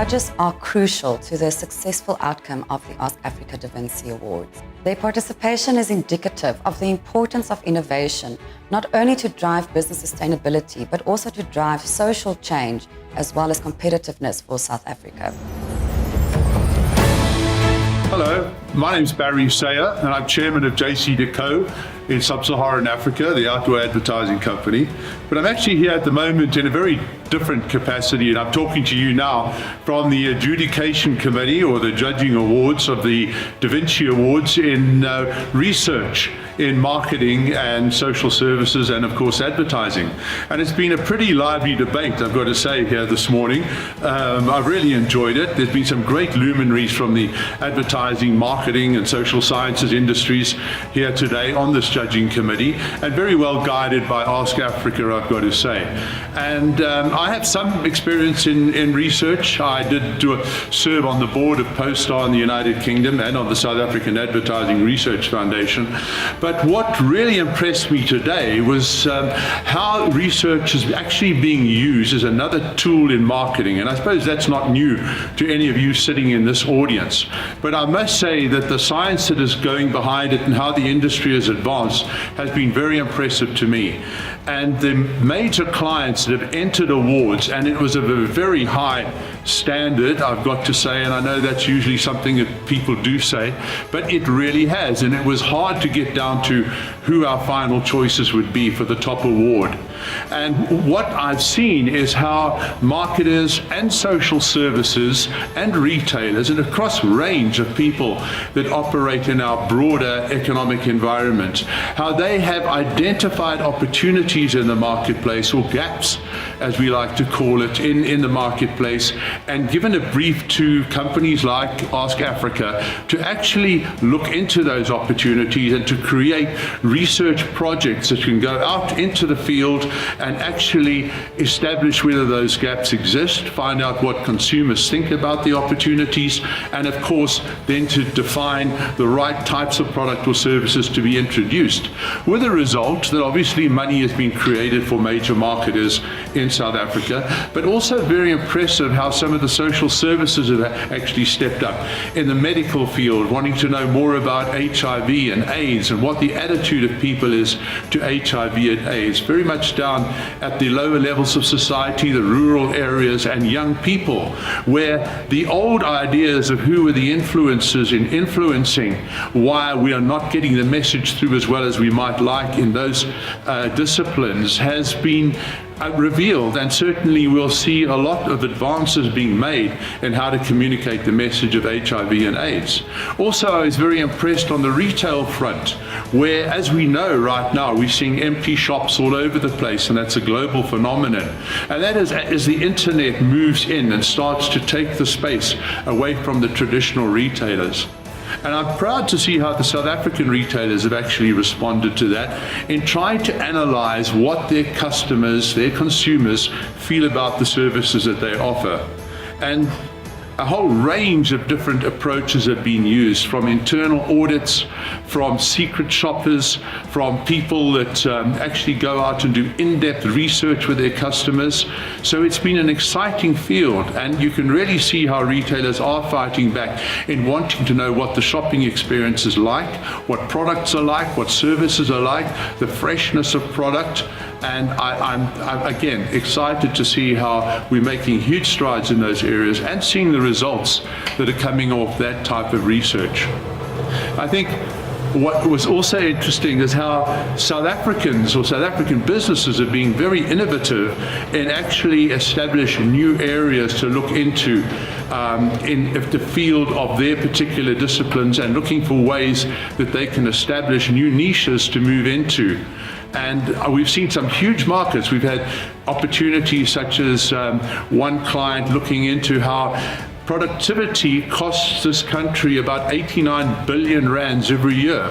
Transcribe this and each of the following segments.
Judges are crucial to the successful outcome of the Ask Africa DaVinci Awards. Their participation is indicative of the importance of innovation, not only to drive business sustainability, but also to drive social change as well as competitiveness for South Africa. Hello, my name is Barry Sayer and I'm chairman of JC&Co in Sub-Saharan Africa, the outdoor advertising company. But I'm actually here at the moment in a very different capacity, and I'm talking to you now from the adjudication committee or the judging awards of the DaVinci Awards in research in marketing and social services and of course advertising. And it's been a pretty lively debate, I've got to say, here this morning. I've really enjoyed it. There's been some great luminaries from the advertising, marketing and social sciences industries here today on this judging committee, and very well guided by Ask Africa, I've got to say. And I have some experience in research. I did serve on the board of PostStar in the United Kingdom and on the South African Advertising Research Foundation. But what really impressed me today was how research is actually being used as another tool in marketing. And I suppose that's not new to any of you sitting in this audience. But I must say that the science that is going behind it and how the industry has advanced has been very impressive to me. And the major clients that have entered awards, and it was of a very high standard, I've got to say, and I know that's usually something that people do say, but it really has, and it was hard to get down to who our final choices would be for the top award. And what I've seen is how marketers and social services and retailers and across range of people that operate in our broader economic environment, how they have identified opportunities in the marketplace, or gaps as we like to call it, in the marketplace, and given a brief to companies like Ask Africa to actually look into those opportunities and to create research projects that can go out into the field and actually establish whether those gaps exist, find out what consumers think about the opportunities, and of course then to define the right types of product or services to be introduced, with a result that obviously money has been created for major marketers in South Africa, but also very impressive how some of the social services have actually stepped up in the medical field, wanting to know more about HIV and AIDS and what the attitude of people is to HIV and AIDS, very much down at the lower levels of society, the rural areas and young people, where the old ideas of who are the influencers in influencing why we are not getting the message through as well as we might like in those disciplines has been revealed, and certainly we'll see a lot of advances being made in how to communicate the message of HIV and AIDS. Also, I was very impressed on the retail front, where, as we know right now, we're seeing empty shops all over the place, and that's a global phenomenon. And that is as the internet moves in and starts to take the space away from the traditional retailers. And I'm proud to see how the South African retailers have actually responded to that in trying to analyze what their customers, their consumers, feel about the services that they offer. And a whole range of different approaches have been used, from internal audits, from secret shoppers, from people that actually go out and do in-depth research with their customers. So it's been an exciting field, and you can really see how retailers are fighting back in wanting to know what the shopping experience is like, what products are like, what services are like, the freshness of product. And I'm again excited to see how we're making huge strides in those areas and seeing the results that are coming off that type of research. I think what was also interesting is how South Africans or South African businesses are being very innovative in actually establishing new areas to look into in the field of their particular disciplines, and looking for ways that they can establish new niches to move into. And we've seen some huge markets. We've had opportunities such as one client looking into how productivity costs this country about 89 billion rands every year.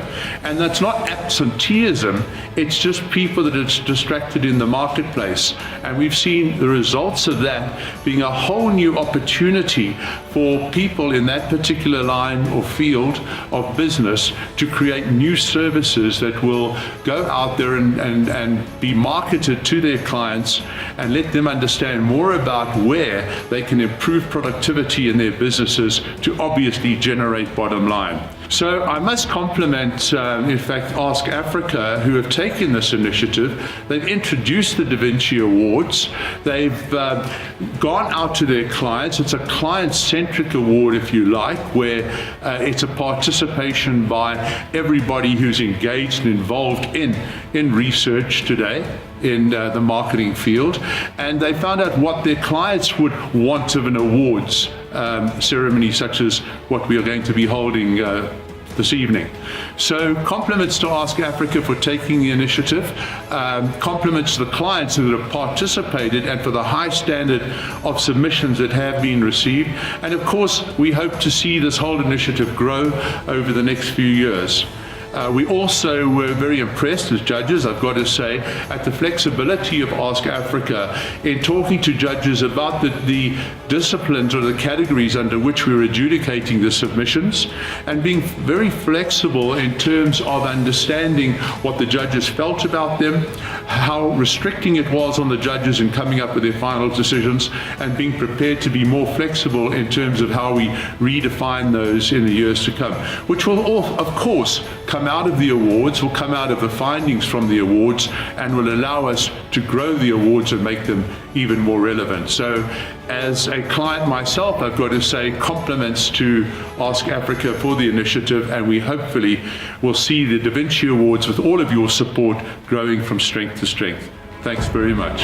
And that's not absenteeism, it's just people that are distracted in the marketplace. And we've seen the results of that being a whole new opportunity for people in that particular line or field of business to create new services that will go out there and be marketed to their clients and let them understand more about where they can improve productivity in their businesses to obviously generate bottom line. So I must compliment, in fact, Ask Africa, who have taken this initiative. They've introduced the DaVinci Awards. They've gone out to their clients. It's a client-centric award, if you like, where it's a participation by everybody who's engaged and involved in research today in the marketing field. And they found out what their clients would want of an awards ceremony such as what we are going to be holding this evening. So compliments to Ask Africa for taking the initiative, compliments to the clients that have participated and for the high standard of submissions that have been received. And of course, we hope to see this whole initiative grow over the next few years. We also were very impressed as judges, I've got to say, at the flexibility of Ask Africa in talking to judges about the disciplines or the categories under which we were adjudicating the submissions, and being very flexible in terms of understanding what the judges felt about them, how restricting it was on the judges in coming up with their final decisions, and being prepared to be more flexible in terms of how we redefine those in the years to come, which will all, of course, come out of the awards, will come out of the findings from the awards, and will allow us to grow the awards and make them even more relevant. So as a client myself, I've got to say compliments to Ask Africa for the initiative, and we hopefully will see the DaVinci Awards with all of your support growing from strength to strength. Thanks very much.